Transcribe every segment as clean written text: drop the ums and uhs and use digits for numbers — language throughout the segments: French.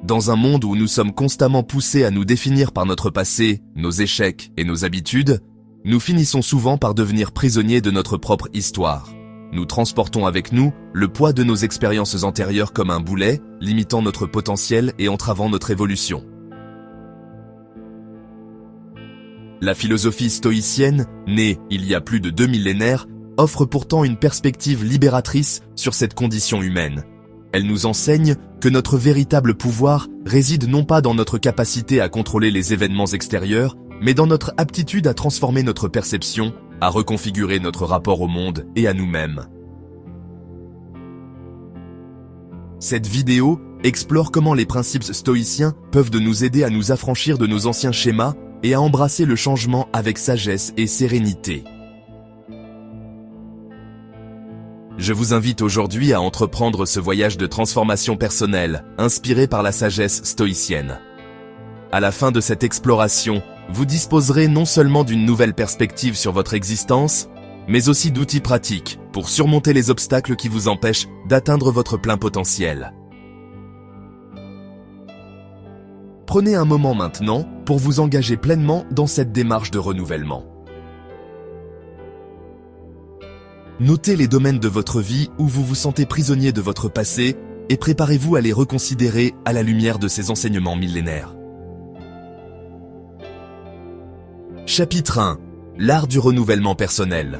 Dans un monde où nous sommes constamment poussés à nous définir par notre passé, nos échecs et nos habitudes, nous finissons souvent par devenir prisonniers de notre propre histoire. Nous transportons avec nous le poids de nos expériences antérieures comme un boulet, limitant notre potentiel et entravant notre évolution. La philosophie stoïcienne, née il y a plus de 2 millénaires, offre pourtant une perspective libératrice sur cette condition humaine. Elle nous enseigne que notre véritable pouvoir réside non pas dans notre capacité à contrôler les événements extérieurs, mais dans notre aptitude à transformer notre perception, à reconfigurer notre rapport au monde et à nous-mêmes. Cette vidéo explore comment les principes stoïciens peuvent nous aider à nous affranchir de nos anciens schémas et à embrasser le changement avec sagesse et sérénité. Je vous invite aujourd'hui à entreprendre ce voyage de transformation personnelle, inspiré par la sagesse stoïcienne. À la fin de cette exploration, vous disposerez non seulement d'une nouvelle perspective sur votre existence, mais aussi d'outils pratiques pour surmonter les obstacles qui vous empêchent d'atteindre votre plein potentiel. Prenez un moment maintenant pour vous engager pleinement dans cette démarche de renouvellement. Notez les domaines de votre vie où vous vous sentez prisonnier de votre passé et préparez-vous à les reconsidérer à la lumière de ces enseignements millénaires. Chapitre 1. L'art du renouvellement personnel.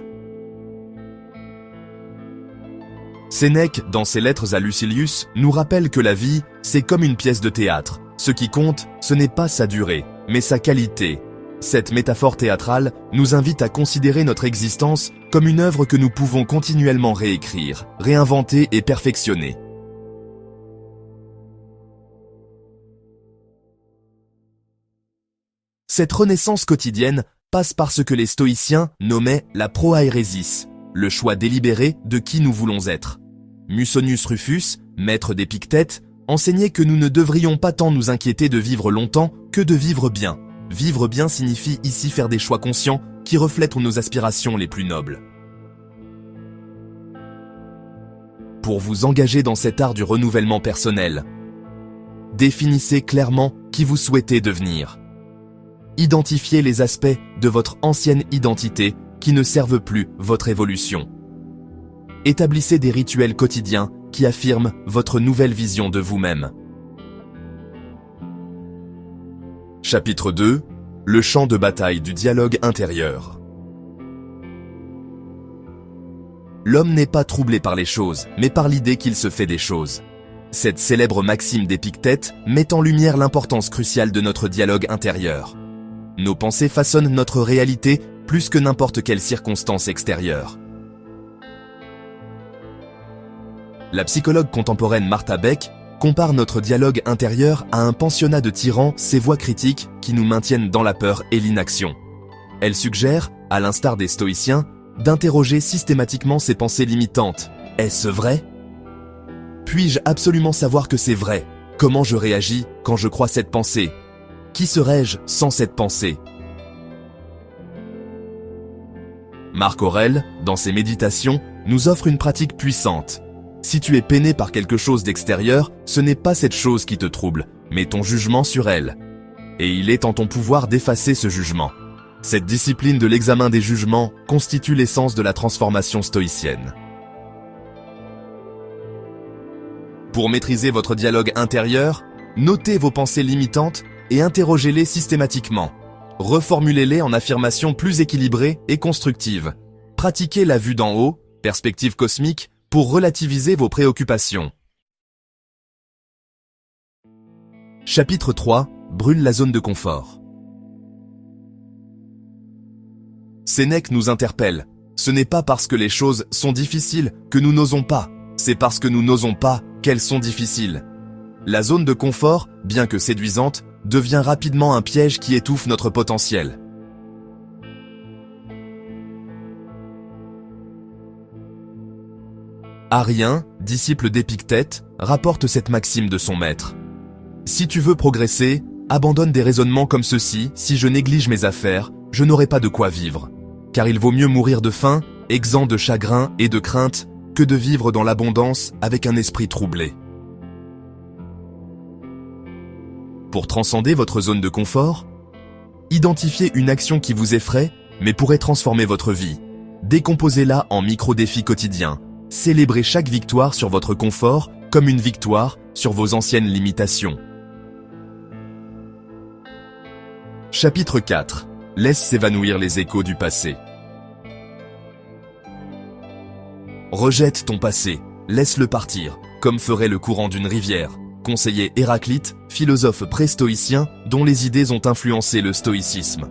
Sénèque, dans ses lettres à Lucilius, nous rappelle que la vie, c'est comme une pièce de théâtre. Ce qui compte, ce n'est pas sa durée, mais sa qualité. Cette métaphore théâtrale nous invite à considérer notre existence comme une œuvre que nous pouvons continuellement réécrire, réinventer et perfectionner. Cette renaissance quotidienne passe par ce que les stoïciens nommaient la proairesis, le choix délibéré de qui nous voulons être. Musonius Rufus, maître d'Épictète, enseignait que nous ne devrions pas tant nous inquiéter de vivre longtemps que de vivre bien. Vivre bien signifie ici faire des choix conscients qui reflètent nos aspirations les plus nobles. Pour vous engager dans cet art du renouvellement personnel, définissez clairement qui vous souhaitez devenir. Identifiez les aspects de votre ancienne identité qui ne servent plus votre évolution. Établissez des rituels quotidiens qui affirment votre nouvelle vision de vous-même. Chapitre 2. Le champ de bataille du dialogue intérieur. L'homme n'est pas troublé par les choses, mais par l'idée qu'il se fait des choses. Cette célèbre maxime d'Épictète met en lumière l'importance cruciale de notre dialogue intérieur. Nos pensées façonnent notre réalité plus que n'importe quelle circonstance extérieure. La psychologue contemporaine Martha Beck compare notre dialogue intérieur à un pensionnat de tyrans, ces voix critiques qui nous maintiennent dans la peur et l'inaction. Elle suggère, à l'instar des stoïciens, d'interroger systématiquement ces pensées limitantes. Est-ce vrai? Puis-je absolument savoir que c'est vrai? Comment je réagis quand je crois cette pensée? Qui serais-je sans cette pensée? Marc Aurèle, dans ses méditations, nous offre une pratique puissante. Si tu es peiné par quelque chose d'extérieur, ce n'est pas cette chose qui te trouble, mais ton jugement sur elle. Et il est en ton pouvoir d'effacer ce jugement. Cette discipline de l'examen des jugements constitue l'essence de la transformation stoïcienne. Pour maîtriser votre dialogue intérieur, notez vos pensées limitantes et interrogez-les systématiquement. Reformulez-les en affirmations plus équilibrées et constructives. Pratiquez la vue d'en haut, perspective cosmique, pour relativiser vos préoccupations. Chapitre 3. Brûle la zone de confort. Sénèque nous interpelle. Ce n'est pas parce que les choses sont difficiles que nous n'osons pas. C'est parce que nous n'osons pas qu'elles sont difficiles. La zone de confort, bien que séduisante, devient rapidement un piège qui étouffe notre potentiel. Arien, disciple d'Épictète, rapporte cette maxime de son maître. Si tu veux progresser, abandonne des raisonnements comme ceux-ci. Si je néglige mes affaires, je n'aurai pas de quoi vivre. Car il vaut mieux mourir de faim, exempt de chagrin et de crainte, que de vivre dans l'abondance avec un esprit troublé. Pour transcender votre zone de confort, identifiez une action qui vous effraie, mais pourrait transformer votre vie. Décomposez-la en micro-défis quotidiens. Célébrez chaque victoire sur votre confort comme une victoire sur vos anciennes limitations. Chapitre 4. Laisse s'évanouir les échos du passé. Rejette ton passé, laisse-le partir, comme ferait le courant d'une rivière, conseillait Héraclite, philosophe pré-stoïcien dont les idées ont influencé le stoïcisme.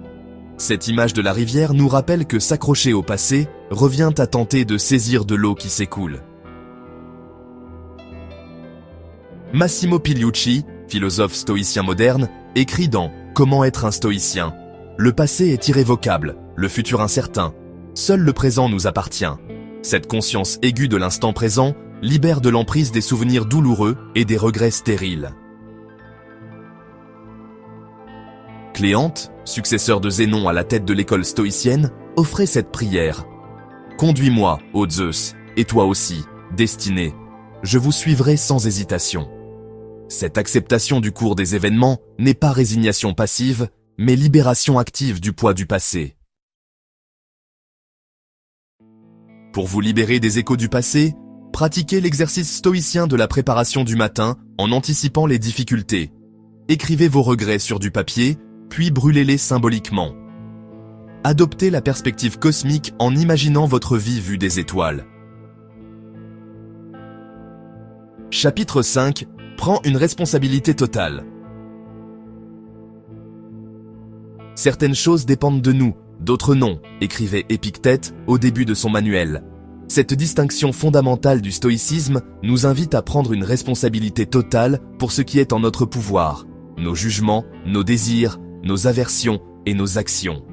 Cette image de la rivière nous rappelle que s'accrocher au passé revient à tenter de saisir de l'eau qui s'écoule. Massimo Pigliucci, philosophe stoïcien moderne, écrit dans « Comment être un stoïcien ?» Le passé est irrévocable, le futur incertain. Seul le présent nous appartient. Cette conscience aiguë de l'instant présent libère de l'emprise des souvenirs douloureux et des regrets stériles. Cléante, successeur de Zénon à la tête de l'école stoïcienne, offrait cette prière. « Conduis-moi, ô Zeus, et toi aussi, destinée. Je vous suivrai sans hésitation. » Cette acceptation du cours des événements n'est pas résignation passive, mais libération active du poids du passé. Pour vous libérer des échos du passé, pratiquez l'exercice stoïcien de la préparation du matin en anticipant les difficultés. Écrivez vos regrets sur du papier, puis brûlez-les symboliquement. Adoptez la perspective cosmique en imaginant votre vie vue des étoiles. Chapitre 5. Prends une responsabilité totale. Certaines choses dépendent de nous, d'autres non, écrivait Épictète au début de son manuel. Cette distinction fondamentale du stoïcisme nous invite à prendre une responsabilité totale pour ce qui est en notre pouvoir, nos jugements, nos désirs, nos aversions et nos actions.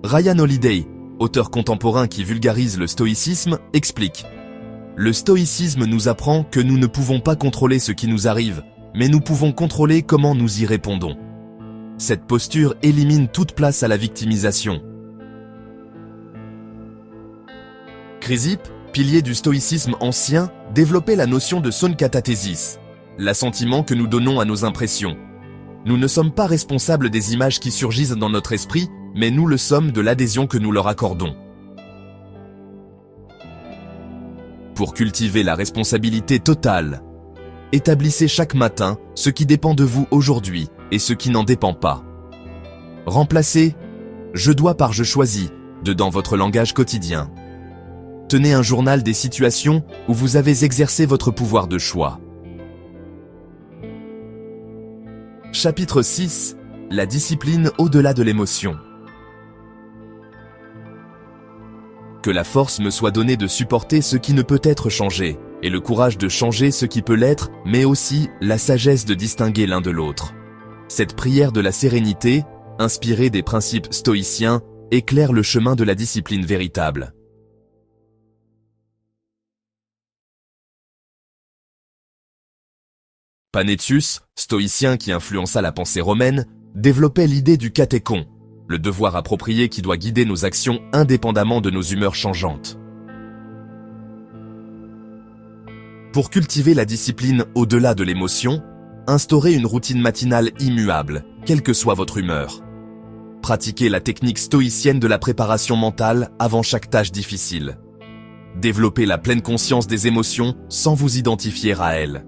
Ryan Holiday, auteur contemporain qui vulgarise le stoïcisme, explique « Le stoïcisme nous apprend que nous ne pouvons pas contrôler ce qui nous arrive, mais nous pouvons contrôler comment nous y répondons. » Cette posture élimine toute place à la victimisation. Chrysippe, pilier du stoïcisme ancien, développait la notion de sonkatathesis, l'assentiment que nous donnons à nos impressions. Nous ne sommes pas responsables des images qui surgissent dans notre esprit, mais nous le sommes de l'adhésion que nous leur accordons. Pour cultiver la responsabilité totale, établissez chaque matin ce qui dépend de vous aujourd'hui et ce qui n'en dépend pas. Remplacez « je dois » par « je choisis » dans votre langage quotidien. Tenez un journal des situations où vous avez exercé votre pouvoir de choix. Chapitre 6. La discipline au-delà de l'émotion. Que la force me soit donnée de supporter ce qui ne peut être changé, et le courage de changer ce qui peut l'être, mais aussi la sagesse de distinguer l'un de l'autre. Cette prière de la sérénité, inspirée des principes stoïciens, éclaire le chemin de la discipline véritable. Panétius, stoïcien qui influença la pensée romaine, développait l'idée du katéchon, le devoir approprié qui doit guider nos actions indépendamment de nos humeurs changeantes. Pour cultiver la discipline au-delà de l'émotion, instaurez une routine matinale immuable, quelle que soit votre humeur. Pratiquez la technique stoïcienne de la préparation mentale avant chaque tâche difficile. Développez la pleine conscience des émotions sans vous identifier à elles.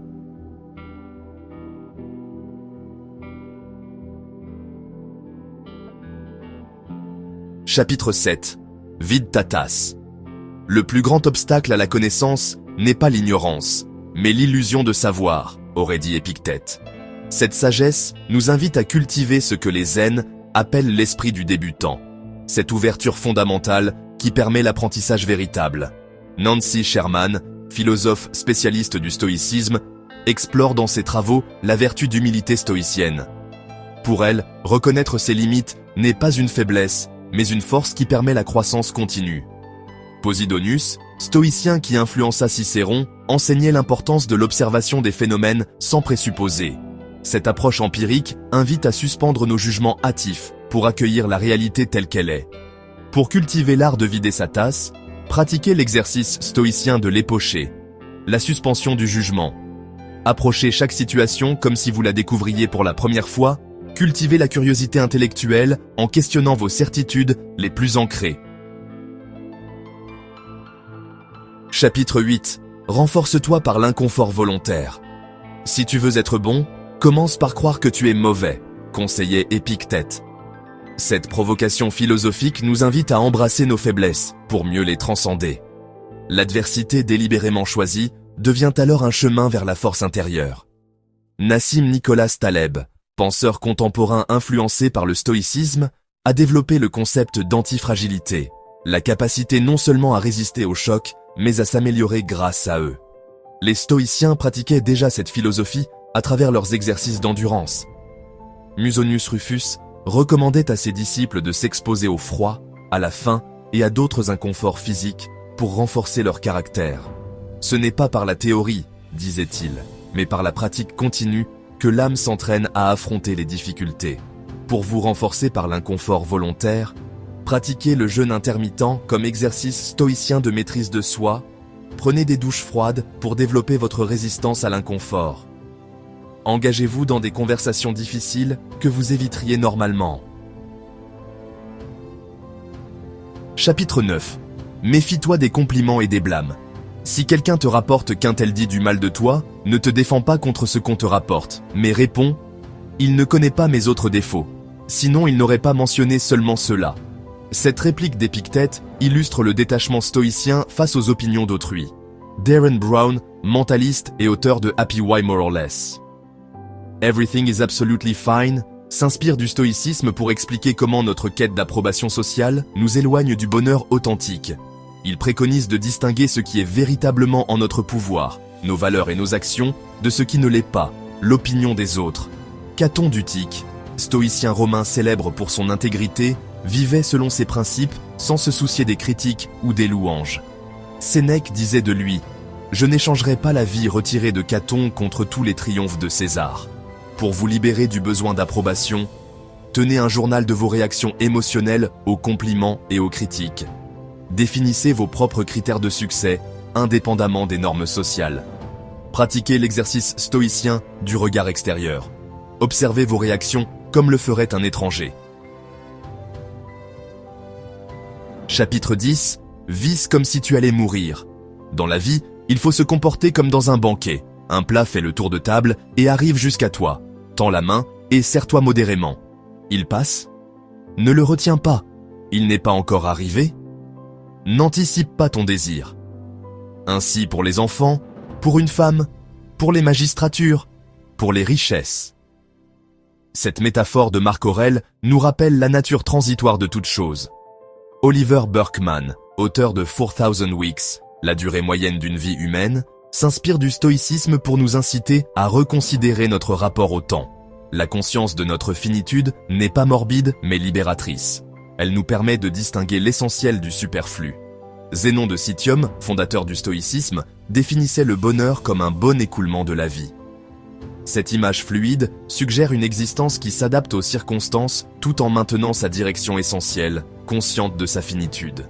Chapitre 7. Vide ta tasse. Le plus grand obstacle à la connaissance n'est pas l'ignorance, mais l'illusion de savoir, aurait dit Épictète. Cette sagesse nous invite à cultiver ce que les zen appellent l'esprit du débutant, cette ouverture fondamentale qui permet l'apprentissage véritable. Nancy Sherman, philosophe spécialiste du stoïcisme, explore dans ses travaux la vertu d'humilité stoïcienne. Pour elle, reconnaître ses limites n'est pas une faiblesse, mais une force qui permet la croissance continue. Posidonius, stoïcien qui influença Cicéron, enseignait l'importance de l'observation des phénomènes sans présupposer. Cette approche empirique invite à suspendre nos jugements hâtifs pour accueillir la réalité telle qu'elle est. Pour cultiver l'art de vider sa tasse, pratiquez l'exercice stoïcien de l'époché, la suspension du jugement. Approchez chaque situation comme si vous la découvriez pour la première fois. Cultivez la curiosité intellectuelle en questionnant vos certitudes les plus ancrées. Chapitre 8. Renforce-toi par l'inconfort volontaire. Si tu veux être bon, commence par croire que tu es mauvais, conseillait Épictète. Cette provocation philosophique nous invite à embrasser nos faiblesses pour mieux les transcender. L'adversité délibérément choisie devient alors un chemin vers la force intérieure. Nassim Nicholas Taleb, penseur contemporain influencé par le stoïcisme, a développé le concept d'antifragilité, la capacité non seulement à résister aux chocs, mais à s'améliorer grâce à eux. Les stoïciens pratiquaient déjà cette philosophie à travers leurs exercices d'endurance. Musonius Rufus recommandait à ses disciples de s'exposer au froid, à la faim et à d'autres inconforts physiques pour renforcer leur caractère. Ce n'est pas par la théorie, disait-il, mais par la pratique continue que l'âme s'entraîne à affronter les difficultés. Pour vous renforcer par l'inconfort volontaire, pratiquez le jeûne intermittent comme exercice stoïcien de maîtrise de soi. Prenez des douches froides pour développer votre résistance à l'inconfort. Engagez-vous dans des conversations difficiles que vous éviteriez normalement. Chapitre 9. Méfie-toi des compliments et des blâmes. Si quelqu'un te rapporte qu'un tel dit du mal de toi, ne te défends pas contre ce qu'on te rapporte, mais réponds « Il ne connaît pas mes autres défauts. Sinon il n'aurait pas mentionné seulement cela. » Cette réplique d'Épictète illustre le détachement stoïcien face aux opinions d'autrui. Darren Brown, mentaliste et auteur de Happy Why More or Less. Everything is absolutely fine s'inspire du stoïcisme pour expliquer comment notre quête d'approbation sociale nous éloigne du bonheur authentique. Il préconise de distinguer ce qui est véritablement en notre pouvoir, nos valeurs et nos actions, de ce qui ne l'est pas, l'opinion des autres. Caton d'Utique, stoïcien romain célèbre pour son intégrité, vivait selon ses principes sans se soucier des critiques ou des louanges. Sénèque disait de lui « Je n'échangerai pas la vie retirée de Caton contre tous les triomphes de César. Pour vous libérer du besoin d'approbation, tenez un journal de vos réactions émotionnelles aux compliments et aux critiques. Définissez vos propres critères de succès, indépendamment des normes sociales. Pratiquez l'exercice stoïcien du regard extérieur. Observez vos réactions comme le ferait un étranger. » Chapitre 10. Vis comme si tu allais mourir. Dans la vie, il faut se comporter comme dans un banquet. Un plat fait le tour de table et arrive jusqu'à toi. Tends la main et serre-toi modérément. Il passe? Ne le retiens pas. Il n'est pas encore arrivé? N'anticipe pas ton désir. Ainsi pour les enfants, pour une femme, pour les magistratures, pour les richesses. Cette métaphore de Marc Aurèle nous rappelle la nature transitoire de toute chose. Oliver Burkeman, auteur de 4000 Weeks, la durée moyenne d'une vie humaine, s'inspire du stoïcisme pour nous inciter à reconsidérer notre rapport au temps. La conscience de notre finitude n'est pas morbide mais libératrice. Elle nous permet de distinguer l'essentiel du superflu. Zénon de Citium, fondateur du stoïcisme, définissait le bonheur comme un bon écoulement de la vie. Cette image fluide suggère une existence qui s'adapte aux circonstances tout en maintenant sa direction essentielle, consciente de sa finitude.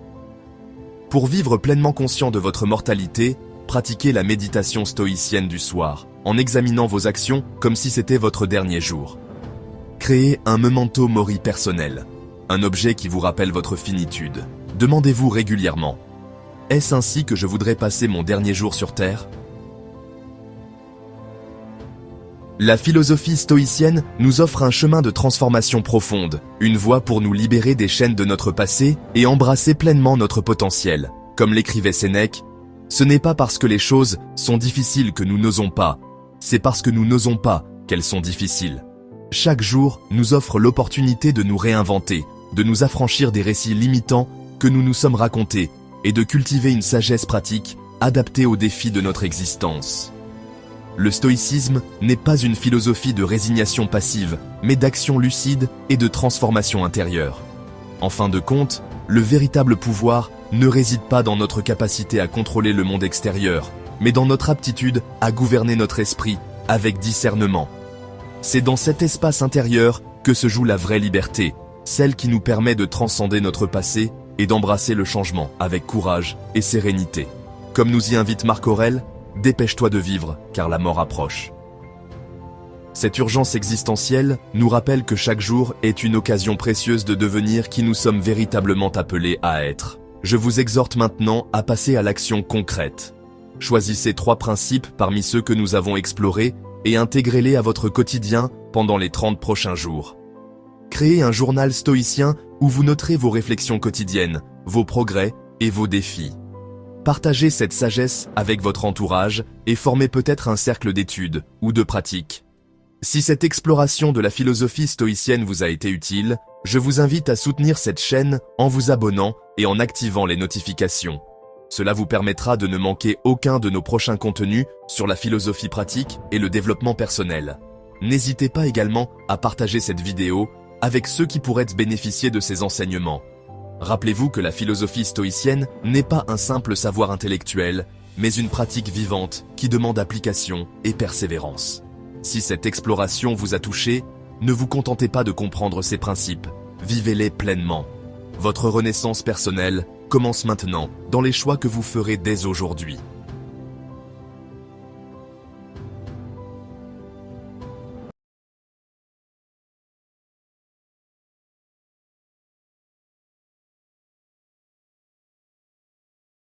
Pour vivre pleinement conscient de votre mortalité, pratiquez la méditation stoïcienne du soir, en examinant vos actions comme si c'était votre dernier jour. Créez un memento mori personnel, un objet qui vous rappelle votre finitude. Demandez-vous régulièrement, est-ce ainsi que je voudrais passer mon dernier jour sur Terre ? La philosophie stoïcienne nous offre un chemin de transformation profonde, une voie pour nous libérer des chaînes de notre passé et embrasser pleinement notre potentiel. Comme l'écrivait Sénèque, ce n'est pas parce que les choses sont difficiles que nous n'osons pas, c'est parce que nous n'osons pas qu'elles sont difficiles. Chaque jour nous offre l'opportunité de nous réinventer, de nous affranchir des récits limitants que nous nous sommes racontés et de cultiver une sagesse pratique adaptée aux défis de notre existence. Le stoïcisme n'est pas une philosophie de résignation passive, mais d'action lucide et de transformation intérieure. En fin de compte, le véritable pouvoir ne réside pas dans notre capacité à contrôler le monde extérieur, mais dans notre aptitude à gouverner notre esprit avec discernement. C'est dans cet espace intérieur que se joue la vraie liberté, celle qui nous permet de transcender notre passé et d'embrasser le changement avec courage et sérénité. Comme nous y invite Marc Aurèle, dépêche-toi de vivre, car la mort approche. Cette urgence existentielle nous rappelle que chaque jour est une occasion précieuse de devenir qui nous sommes véritablement appelés à être. Je vous exhorte maintenant à passer à l'action concrète. Choisissez 3 principes parmi ceux que nous avons explorés et intégrez-les à votre quotidien pendant les 30 prochains jours. Créez un journal stoïcien où vous noterez vos réflexions quotidiennes, vos progrès et vos défis. Partagez cette sagesse avec votre entourage et formez peut-être un cercle d'études ou de pratiques. Si cette exploration de la philosophie stoïcienne vous a été utile, je vous invite à soutenir cette chaîne en vous abonnant et en activant les notifications. Cela vous permettra de ne manquer aucun de nos prochains contenus sur la philosophie pratique et le développement personnel. N'hésitez pas également à partager cette vidéo avec ceux qui pourraient bénéficier de ces enseignements. Rappelez-vous que la philosophie stoïcienne n'est pas un simple savoir intellectuel, mais une pratique vivante qui demande application et persévérance. Si cette exploration vous a touché, ne vous contentez pas de comprendre ces principes, vivez-les pleinement. Votre renaissance personnelle commence maintenant dans les choix que vous ferez dès aujourd'hui.